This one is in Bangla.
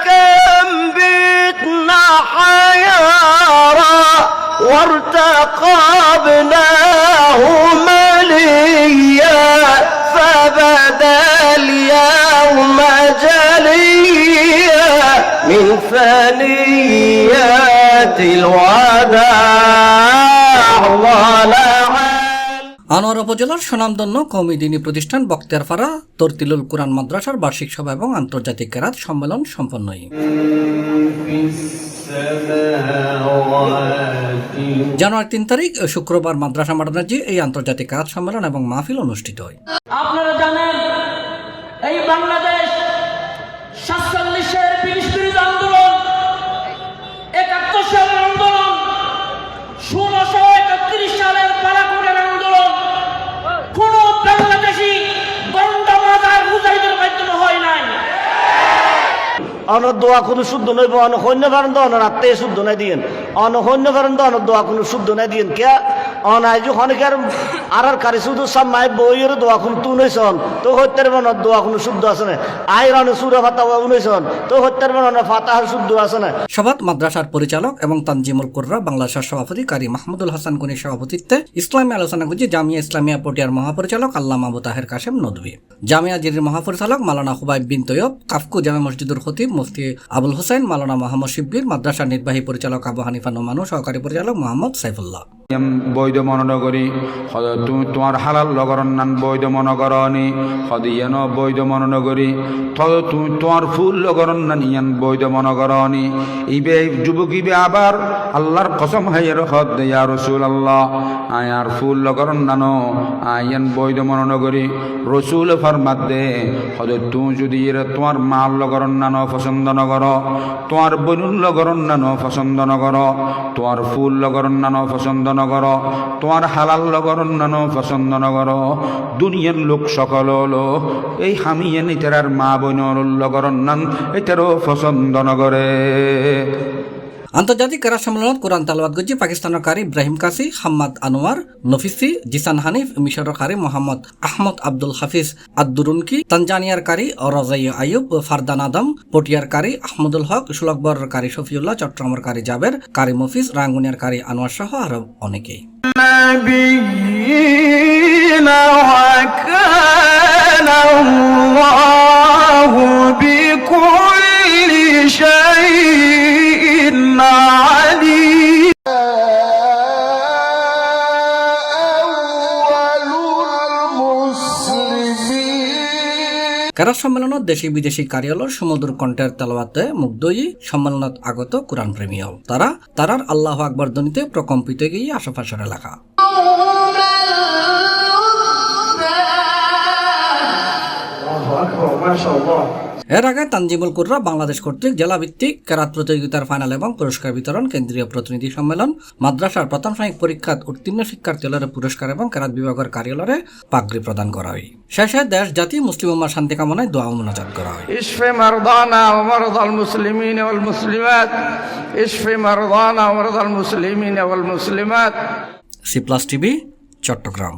كم بتنا حيارى وارتقبناه مليا فبدا اليوم جليا من ثنيات الوداع আনোয়ারা উপজেলার সুনামধন্য কওমি দ্বীনী প্রতিষ্ঠান বখতিয়ারপাড়া তরতিলুল কুরআন মাদ্রাসার বার্ষিক সভা এবং আন্তর্জাতিক কেরাত সম্মেলন সম্পন্ন হয়। জানুয়ারি ৩ তারিখ শুক্রবার মাদ্রাসা মাঠে এই আন্তর্জাতিক কেরাত সম্মেলন এবং মাহফিল অনুষ্ঠিত হয়। আপনারা জানেন এই বাংলাদেশ ৪৭-এর ব্রিটিশ বিরোধী আন্দোলন, ৭১ সালের আন্দোলন, ১৬৩১ সালের বালাকোটের আন্দোলন, কোন বাংলাদেশি গন্ডা মাজার মুজাহিদের মাধ্যমে হয় নাই। অন দোয়া কোনো শুদ্ধ নইব, অন সৈন্য পারেন অনার আত্মে শুদ্ধ নাই দিয়েন, অন সৈন্য পারেন অন দোয়া কোনো শুদ্ধ নাই দিয়েন কে অন আইজু খনিকার আর কারি শুধু সব মাই বইয়ের দোয়া কোনো তু নইছন তো হত্যার মনত দোয়া কোনো শুদ্ধ আছে না, আইরন সুরা ফাতা উনইছন তো হত্যার মনত ফাতাহার শুদ্ধ আছে না। সভাত মাদ্রাসার পরিচালক এবং তানজিমুল কুররা বাংলাদেশের সভাপতি কারি মাহমুদুল হাসান গনির সভাপতিত্বে ইসলামী আলোচনা গুজি জামিয়া ইসলামিয়া পটিয়ার মহাপরিচালক আল্লামা আবু তাহের কাশেম নদভী, জামিয়া জিরির মহাপরিচালক মাওলানা হুবাইব বিন তৈয়ব, কাফকু জামে মসজিদুল খতিব মুফতি আবুল হোসেন, মাওলানা মোহাম্মদ শিববির, মাদ্রাসার নির্বাহী পরিচালক আবু হানিফা নোমানু, সহকারী পরিচালক মোহাম্মদ সাইফুল্লাহ। বৈধ মননগরী তোমার হালাল লগরণ নান বৈধ মনগরণী সদিয়ান বৈধ মননগরী তোমার ফুল লগরণ নান ইয়ান বৈধ মনগরণী ইবে যুবক ইবে আবার আল্লাহর কসম হাইয়ের হদ ইয়া রাসূলুল্লাহ আয়ার ফুল লগরণ নানো আয়ান বৈধ মননগরী রসুল ফরমাত দে হদ তুই যদি তোমার মাল লগরণ নানো পছন্দ নগর, তোমার বনুল লগরণ নানো পছন্দ নগর, তোমার ফুল লগরণ নানো পছন্দ নগর, তোমার হালাল লগরণ নানো পছন্দ নগর, দুনিয়ার লোক সকল হলো এই হামিয়ান ইতার মা বোনের লগরণ নান এটারও পছন্দ নগরে। আন্তর্জাতিক কেরাত সম্মেলনত কোরআন তালাওয়াত গজি পাকিস্তানের কারি ইব্রাহিম কাসি, হাম্মাদ আনোয়ার, নফিসি, জিসান হানিফ, মিশরের কারি মোহাম্মদ আহমদ আব্দুল হাফিজ আদ-দুরুনকি, তানজানিয়ার কারি রাজাই আইয়ুব, ফারদান আদম, পটিয়ার কারি আহমদুল হক, সুলকবরের কারি শফিউল্লাহ, চট্টগ্রামের কারি জাবের, কারি মফিজ, রাঙ্গুনিয়ার কারি আনোয়ার সহ আরো অনেকেই। কেরাত সম্মেলনত দেশী বিদেশী কারিয়ালর সমুদ্র কণ্ঠের তেলাওয়াতে মুগ্ধই সম্মেলনত আগত কোরআন প্রেমীয় তারার আল্লাহু আকবার ধ্বনিতে প্রকম্পিত গিয়ে আশেপাশের এলাকা। এর আগে তানজিমুল কুররা বাংলাদেশ কর্তৃক জেলা ভিত্তিক কেরাত প্রতিযোগিতার ফাইনাল এবং পুরস্কার বিতরণ, কেন্দ্রীয় প্রতিনিধি সম্মেলন, মাদ্রাসার প্রথম শ্রেণী পরীক্ষাত উত্তীর্ণ শিক্ষার্থীদের পুরস্কার এবং কেরাত বিভাগের কার্যালয়ে পাগড়ি প্রদান করা হয়। শেষে দেশ জাতি মুসলিম উম্মার শান্তি কামনায় দোয়া ও মুনাজাত করা হয়। ইশফি মারদানা ওয়া মারদাল মুসলিমিন ওয়াল মুসলিমাত, ইশফি মারদানা ওয়া মারদাল মুসলিমিন ওয়াল মুসলিমাত। C plus TV, Chittagong.